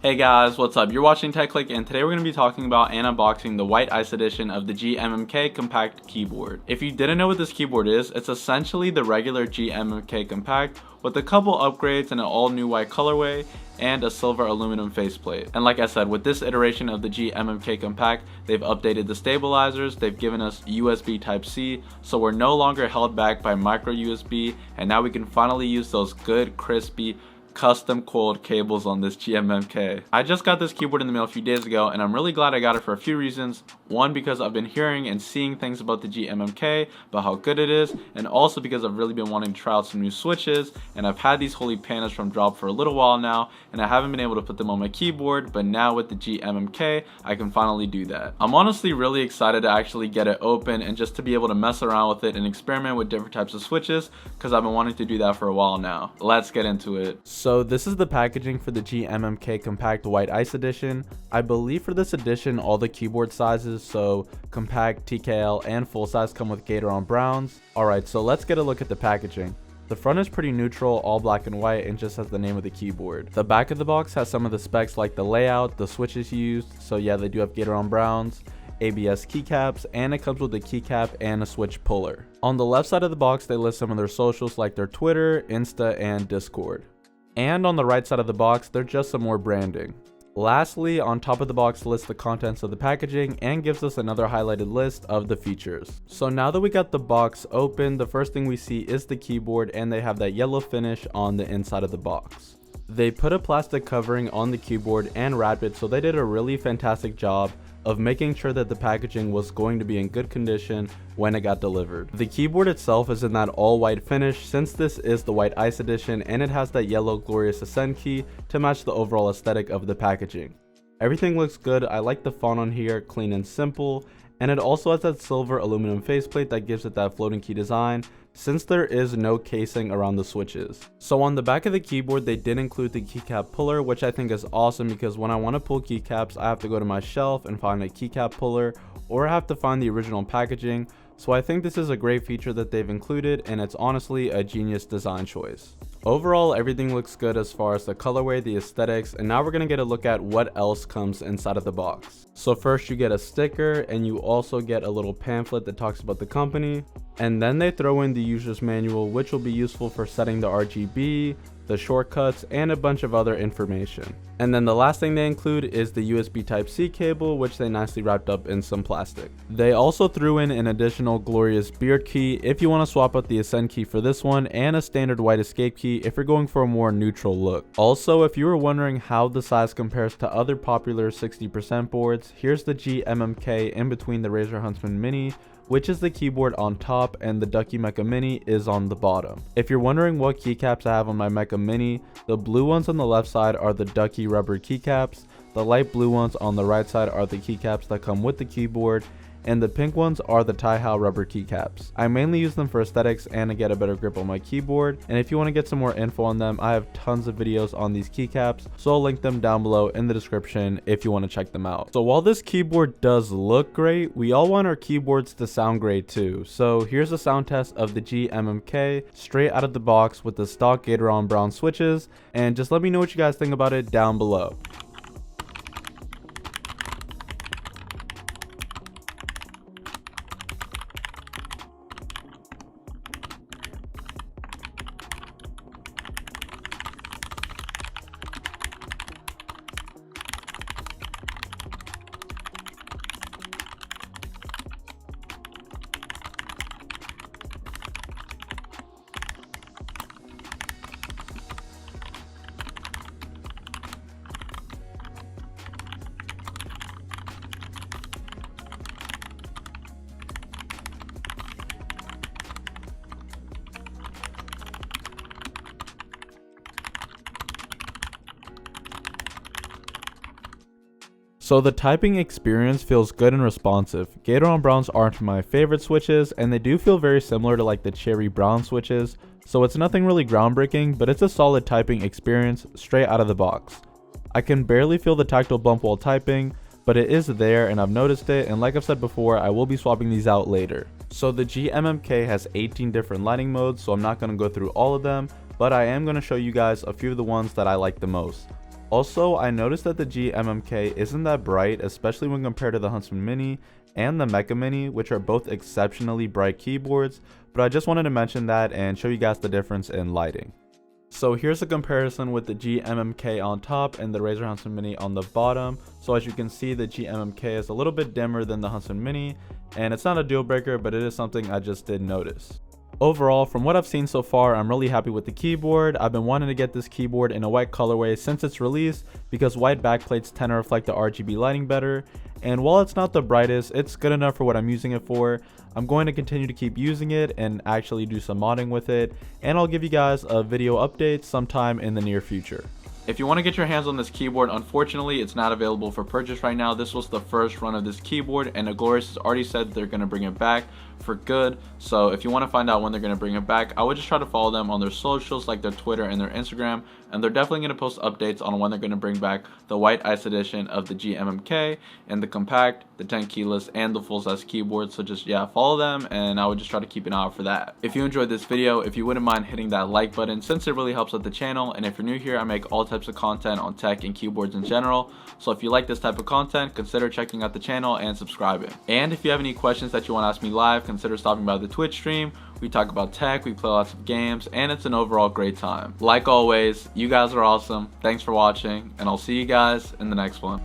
Hey guys, what's up? You're watching Clique, and today we're going to be talking about and unboxing the white ice edition of the GMMK compact keyboard. If you didn't know what this keyboard is, it's essentially the regular GMMK compact with a couple upgrades and an all new white colorway and a silver aluminum faceplate. And like I said, with this iteration of the GMMK compact, they've updated the stabilizers, they've given us USB Type-C, so we're no longer held back by micro USB, and now we can finally use those good crispy custom coiled cables on this GMMK. I just got this keyboard in the mail a few days ago, and I'm really glad I got it for a few reasons. One, because I've been hearing and seeing things about the GMMK, about how good it is, and also because I've really been wanting to try out some new switches, and I've had these holy pandas from Drop for a little while now, and I haven't been able to put them on my keyboard, but now with the GMMK, I can finally do that. I'm honestly really excited to actually get it open and just to be able to mess around with it and experiment with different types of switches, because I've been wanting to do that for a while now. Let's get into it. So this is the packaging for the GMMK Compact White Ice Edition. I believe for this edition all the keyboard sizes, so compact, TKL, and full size come with Gator browns. Alright, so let's get a look at the packaging. The front is pretty neutral, all black and white, and just has the name of the keyboard. The back of the box has some of the specs like the layout, the switches used, so yeah, they do have Gator browns, ABS keycaps, and it comes with a keycap and a switch puller. On the left side of the box they list some of their socials like their Twitter, Insta, and Discord. And on the right side of the box, they're just some more branding. Lastly, on top of the box lists the contents of the packaging and gives us another highlighted list of the features. So now that we got the box open, the first thing we see is the keyboard, and they have that yellow finish on the inside of the box. They put a plastic covering on the keyboard and wrapped it, so they did a really fantastic job of making sure that the packaging was going to be in good condition when it got delivered. The keyboard itself is in that all white finish since this is the White Ice edition, and it has that yellow glorious Ascend key to match the overall aesthetic of the packaging. Everything looks good. I like the font on here, clean and simple, and it also has that silver aluminum faceplate that gives it that floating key design since there is no casing around the switches. So on the back of the keyboard they did include the keycap puller, which I think is awesome because when I want to pull keycaps I have to go to my shelf and find a keycap puller, or I have to find the original packaging. So I think this is a great feature that they've included, and it's honestly a genius design choice. Overall, everything looks good as far as the colorway, the aesthetics, and now we're going to get a look at what else comes inside of the box. So first you get a sticker, and you also get a little pamphlet that talks about the company, and then they throw in the user's manual, which will be useful for setting the RGB, the shortcuts, and a bunch of other information. And then the last thing they include is the USB Type-C cable, which they nicely wrapped up in some plastic. They also threw in an additional glorious beard key if you want to swap out the Ascend key for this one, and a standard white escape key if you're going for a more neutral look. Also, if you were wondering how the size compares to other popular 60% boards, here's the GMMK in between the Razer Huntsman Mini, which is the keyboard on top, and the Ducky Mecha Mini is on the bottom. If you're wondering what keycaps I have on my Mecha Mini, the blue ones on the left side are the Ducky rubber keycaps, the light blue ones on the right side are the keycaps that come with the keyboard, and the pink ones are the Tai-Hao rubber keycaps. I mainly use them for aesthetics and to get a better grip on my keyboard, and if you want to get some more info on them, I have tons of videos on these keycaps, so I'll link them down below in the description if you want to check them out. So while this keyboard does look great, we all want our keyboards to sound great too. So here's a sound test of the GMMK straight out of the box with the stock Gator brown switches, and just let me know what you guys think about it down below. So the typing experience feels good and responsive. Gator browns aren't my favorite switches, and they do feel very similar to like the cherry brown switches, so it's nothing really groundbreaking, but it's a solid typing experience straight out of the box. I can barely feel the tactile bump while typing, but it is there and I've noticed it, and like I've said before, I will be swapping these out later. So the GMMK has 18 different lighting modes, so I'm not going to go through all of them, but I am going to show you guys a few of the ones that I like the most. Also, I noticed that the GMMK isn't that bright, especially when compared to the Huntsman Mini and the Mecha Mini, which are both exceptionally bright keyboards, but I just wanted to mention that and show you guys the difference in lighting. So here's a comparison with the GMMK on top and the Razer Huntsman Mini on the bottom. So as you can see, the GMMK is a little bit dimmer than the Huntsman Mini, and it's not a deal breaker, but it is something I just did notice. Overall, from what I've seen so far, I'm really happy with the keyboard. I've been wanting to get this keyboard in a white colorway since its release because white backplates tend to reflect the RGB lighting better. And while it's not the brightest, it's good enough for what I'm using it for. I'm going to continue to keep using it and actually do some modding with it. And I'll give you guys a video update sometime in the near future. If you want to get your hands on this keyboard, unfortunately it's not available for purchase right now. This was the first run of this keyboard, and Aglorious has already said they're going to bring it back for good. So if you want to find out when they're going to bring it back, I would just try to follow them on their socials, like their Twitter and their Instagram, and they're definitely going to post updates on when they're going to bring back the white ice edition of the GMMK and the compact, the 10 keyless, and the full size keyboard. So just follow them, and I would just try to keep an eye out for that. If you enjoyed this video, if you wouldn't mind hitting that like button, since it really helps out the channel. And if you're new here, I make all types of content on tech and keyboards in general, so if you like this type of content, consider checking out the channel and subscribing. And if you have any questions that you want to ask me live, consider stopping by the Twitch stream. We talk about tech, we play lots of games, and it's an overall great time. Like always, you guys are awesome. Thanks for watching, and I'll see you guys in the next one.